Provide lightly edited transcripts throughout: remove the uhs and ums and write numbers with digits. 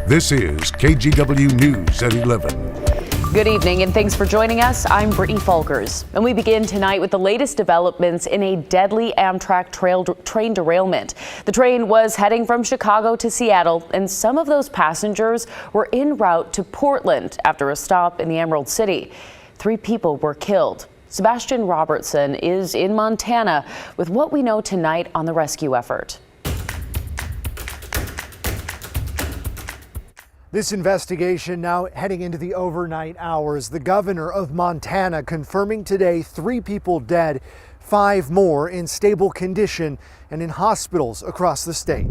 This is KGW News at 11. Good evening and thanks for joining us. I'm Brittany Falkers, and we begin tonight with the latest developments in a deadly Amtrak train derailment. The train was heading from Chicago to Seattle, and some of those passengers were en route to Portland after a stop in the Emerald City. 3 people were killed. Sebastian Robertson is in Montana with what we know tonight on the rescue effort. This investigation now heading into the overnight hours. The governor of Montana confirming today 3 people dead, 5 more in stable condition and in hospitals across the state.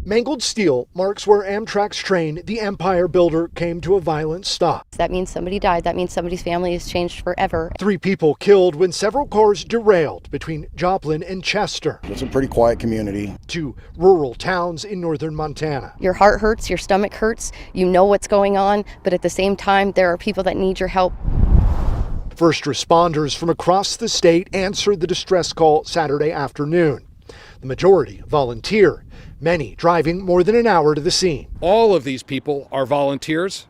Mangled steel marks where Amtrak's train, the Empire Builder, came to a violent stop. That means somebody died. That means somebody's family is changed forever. 3 people killed when several cars derailed between Joplin and Chester. It's a pretty quiet community. 2 rural towns in northern Montana. Your heart hurts, your stomach hurts, you know what's going on, but at the same time, there are people that need your help. First responders from across the state answered the distress call Saturday afternoon. The majority volunteer, many driving more than an hour to the scene. All of these people are volunteers,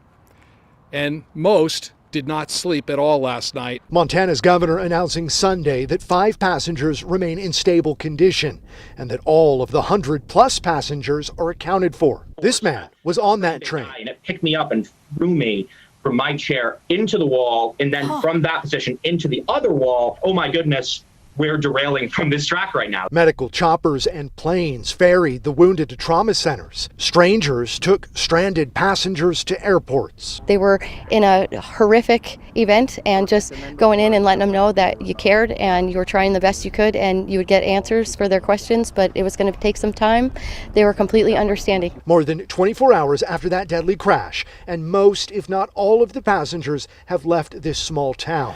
and most did not sleep at all last night. Montana's governor announcing Sunday that 5 passengers remain in stable condition and that all of the 100+ passengers are accounted for. This man was on that train. And it picked me up and threw me from my chair into the wall, and then from that position into the other wall. Oh my goodness. We're derailing from this track right now. Medical choppers and planes ferried the wounded to trauma centers. Strangers took stranded passengers to airports. They were in a horrific event, and just going in and letting them know that you cared and you were trying the best you could and you would get answers for their questions, but it was going to take some time. They were completely understanding. More than 24 hours after that deadly crash, and most, if not all, of the passengers have left this small town.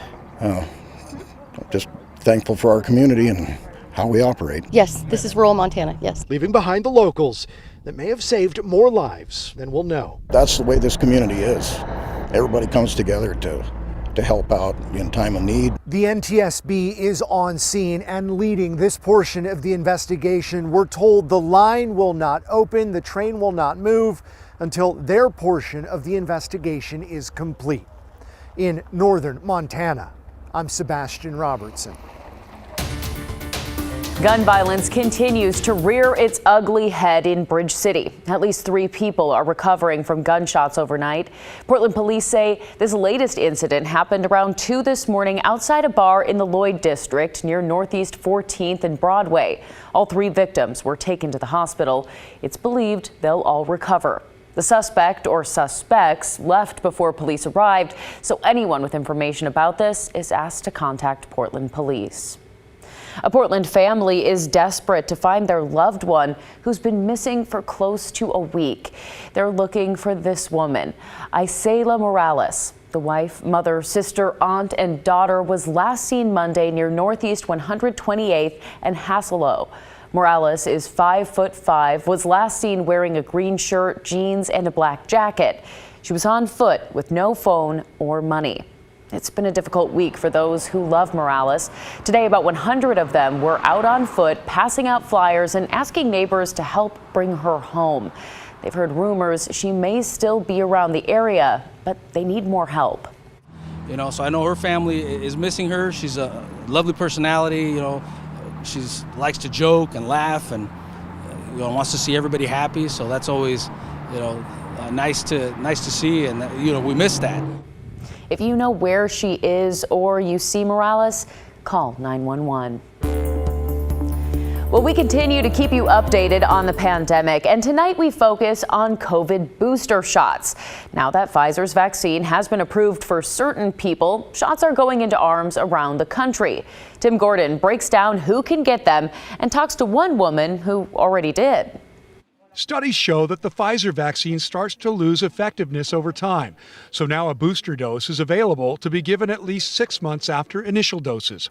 Just thankful for our community and how we operate. Yes, this is rural Montana, yes. Leaving behind the locals that may have saved more lives than we'll know. That's the way this community is. Everybody comes together to help out in time of need. The NTSB is on scene and leading this portion of the investigation. We're told the line will not open, the train will not move until their portion of the investigation is complete. In northern Montana, I'm Sebastian Robertson. Gun violence continues to rear its ugly head in Bridge City. At least 3 people are recovering from gunshots overnight. Portland police say this latest incident happened around 2 this morning outside a bar in the Lloyd district near Northeast 14th and Broadway. All 3 victims were taken to the hospital. It's believed they'll all recover. The suspect or suspects left before police arrived, so anyone with information about this is asked to contact Portland police. A Portland family is desperate to find their loved one who's been missing for close to a week. They're looking for this woman, Isela Morales. The wife, mother, sister, aunt, and daughter was last seen Monday near Northeast 128th and Hasselow. Morales is 5'5", was last seen wearing a green shirt, jeans, and a black jacket. She was on foot with no phone or money. It's been a difficult week for those who love Morales. Today, about 100 of them were out on foot, passing out flyers and asking neighbors to help bring her home. They've heard rumors she may still be around the area, but they need more help. So I know her family is missing her. She's a lovely personality, She likes to joke and laugh and wants to see everybody happy. So that's always, nice to see, and we miss that. If you know where she is or you see Morales, call 911. Well, we continue to keep you updated on the pandemic, and tonight we focus on COVID booster shots. Now that Pfizer's vaccine has been approved for certain people, shots are going into arms around the country. Tim Gordon breaks down who can get them and talks to one woman who already did. Studies show that the Pfizer vaccine starts to lose effectiveness over time. So now a booster dose is available to be given at least 6 months after initial doses.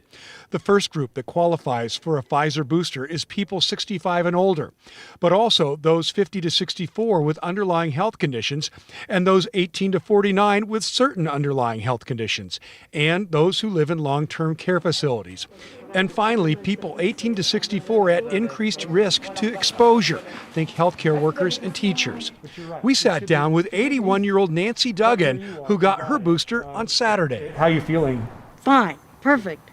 The first group that qualifies for a Pfizer booster is people 65 and older, but also those 50 to 64 with underlying health conditions and those 18 to 49 with certain underlying health conditions, and those who live in long-term care facilities. And finally, people 18 to 64 at increased risk to exposure. Think healthcare workers and teachers. We sat down with 81-year-old Nancy Duggan, who got her booster on Saturday. How are you feeling? Fine, perfect.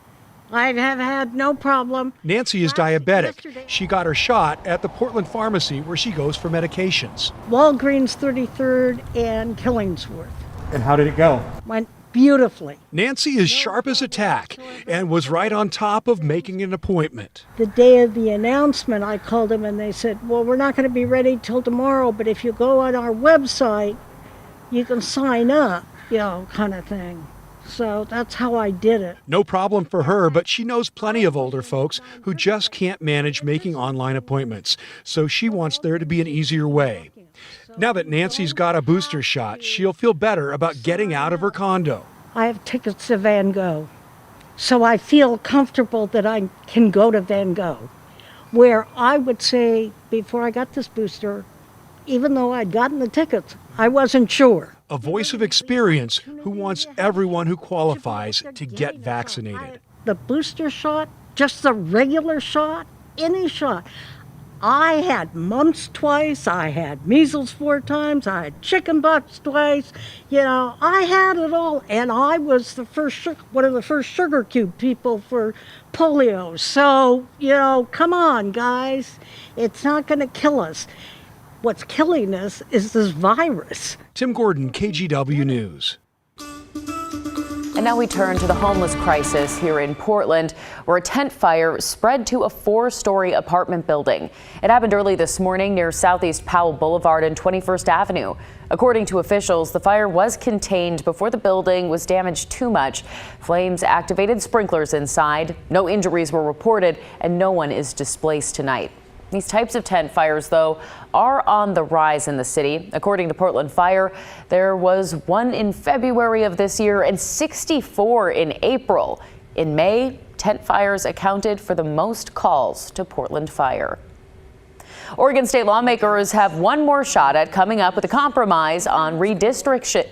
I have had no problem. Nancy is diabetic. She got her shot at the Portland pharmacy where she goes for medications. Walgreens 33rd and Killingsworth. And how did it go? Went beautifully. Nancy is sharp as a tack and was right on top of making an appointment. The day of the announcement, I called them and they said, well, we're not going to be ready till tomorrow, but if you go on our website, you can sign up, kind of thing. So that's how I did it. No problem for her, but she knows plenty of older folks who just can't manage making online appointments. So she wants there to be an easier way. Now that Nancy's got a booster shot, she'll feel better about getting out of her condo. I have tickets to Van Gogh. So I feel comfortable that I can go to Van Gogh. Where I would say before I got this booster, even though I'd gotten the tickets, I wasn't sure. A voice of experience who wants everyone who qualifies to get vaccinated. The booster shot, just the regular shot, any shot. I had mumps twice, I had measles 4 times, I had chickenpox twice. I had it all, and I was one of the first sugar cube people for polio. So, come on, guys. It's not going to kill us. What's killing us is this virus. Tim Gordon, KGW News. And now we turn to the homeless crisis here in Portland, where a tent fire spread to a 4-story apartment building. It happened early this morning near Southeast Powell Boulevard and 21st Avenue. According to officials, the fire was contained before the building was damaged too much. Flames activated sprinklers inside. No injuries were reported, and no one is displaced tonight. These types of tent fires, though, are on the rise in the city. According to Portland Fire, there was one in February of this year and 64 in April. In May, tent fires accounted for the most calls to Portland Fire. Oregon state lawmakers have one more shot at coming up with a compromise on redistricting.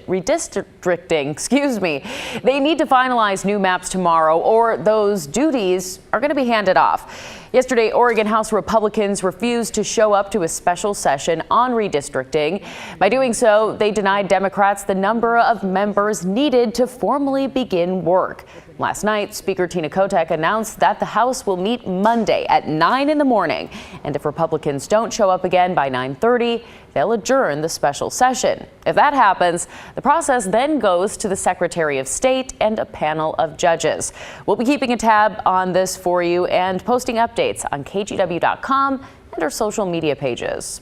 They need to finalize new maps tomorrow, or those duties are going to be handed off. Yesterday, Oregon House Republicans refused to show up to a special session on redistricting. By doing so, they denied Democrats the number of members needed to formally begin work. Last night, Speaker Tina Kotek announced that the House will meet Monday at 9 in the morning. And if Republicans don't show up again by 9:30, they'll adjourn the special session. If that happens, the process then goes to the Secretary of State and a panel of judges. We'll be keeping a tab on this for you and posting updates on KGW.com and our social media pages.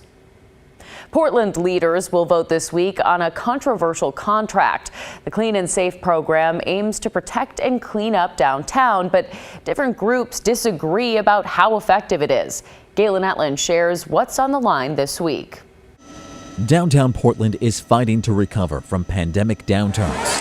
Portland leaders will vote this week on a controversial contract. The Clean and Safe program aims to protect and clean up downtown, but different groups disagree about how effective it is. Galen Etland shares what's on the line this week. Downtown Portland is fighting to recover from pandemic downturns,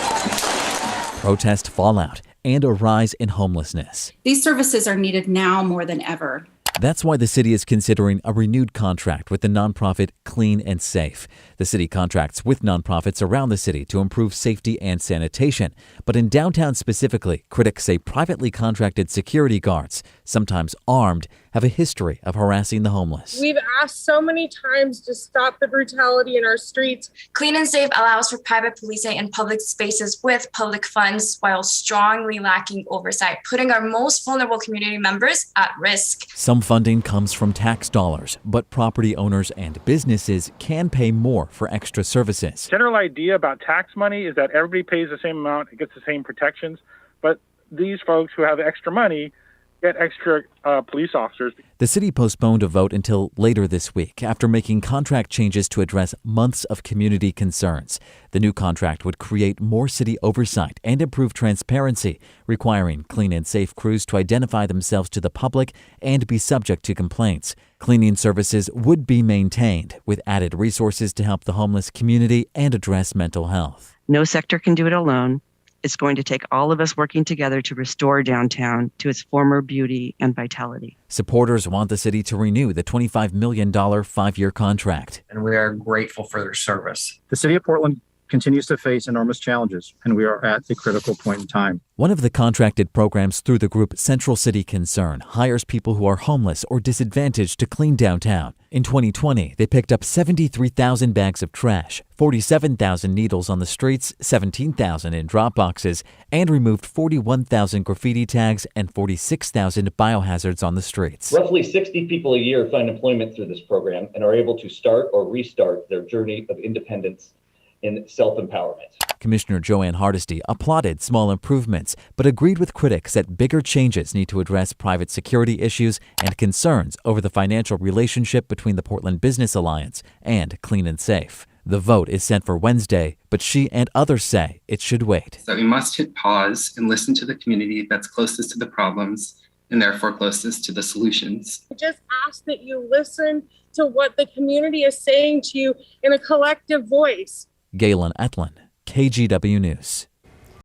protest fallout, and a rise in homelessness. These services are needed now more than ever. That's why the city is considering a renewed contract with the nonprofit Clean and Safe. The city contracts with nonprofits around the city to improve safety and sanitation. But in downtown specifically, critics say privately contracted security guards, sometimes armed, have a history of harassing the homeless. We've asked so many times to stop the brutality in our streets. Clean and Safe allows for private policing in public spaces with public funds while strongly lacking oversight, putting our most vulnerable community members at risk. Some funding comes from tax dollars, but property owners and businesses can pay more for extra services. General idea about tax money is that everybody pays the same amount and gets the same protections, but these folks who have extra money get extra police officers. The city postponed a vote until later this week after making contract changes to address months of community concerns. The new contract would create more city oversight and improve transparency, requiring Clean and Safe crews to identify themselves to the public and be subject to complaints. Cleaning services would be maintained with added resources to help the homeless community and address mental health. No sector can do it alone. It's going to take all of us working together to restore downtown to its former beauty and vitality. Supporters want the city to renew the $25 million 5-year contract. And we are grateful for their service. The city of Portland continues to face enormous challenges, and we are at a critical point in time. One of the contracted programs through the group Central City Concern hires people who are homeless or disadvantaged to clean downtown. In 2020, they picked up 73,000 bags of trash, 47,000 needles on the streets, 17,000 in drop boxes, and removed 41,000 graffiti tags and 46,000 biohazards on the streets. Roughly 60 people a year find employment through this program and are able to start or restart their journey of independence and self-empowerment. Commissioner Joanne Hardesty applauded small improvements, but agreed with critics that bigger changes need to address private security issues and concerns over the financial relationship between the Portland Business Alliance and Clean and Safe. The vote is set for Wednesday, but she and others say it should wait. So we must hit pause and listen to the community that's closest to the problems and therefore closest to the solutions. I just ask that you listen to what the community is saying to you in a collective voice. Galen Etlin, KGW News.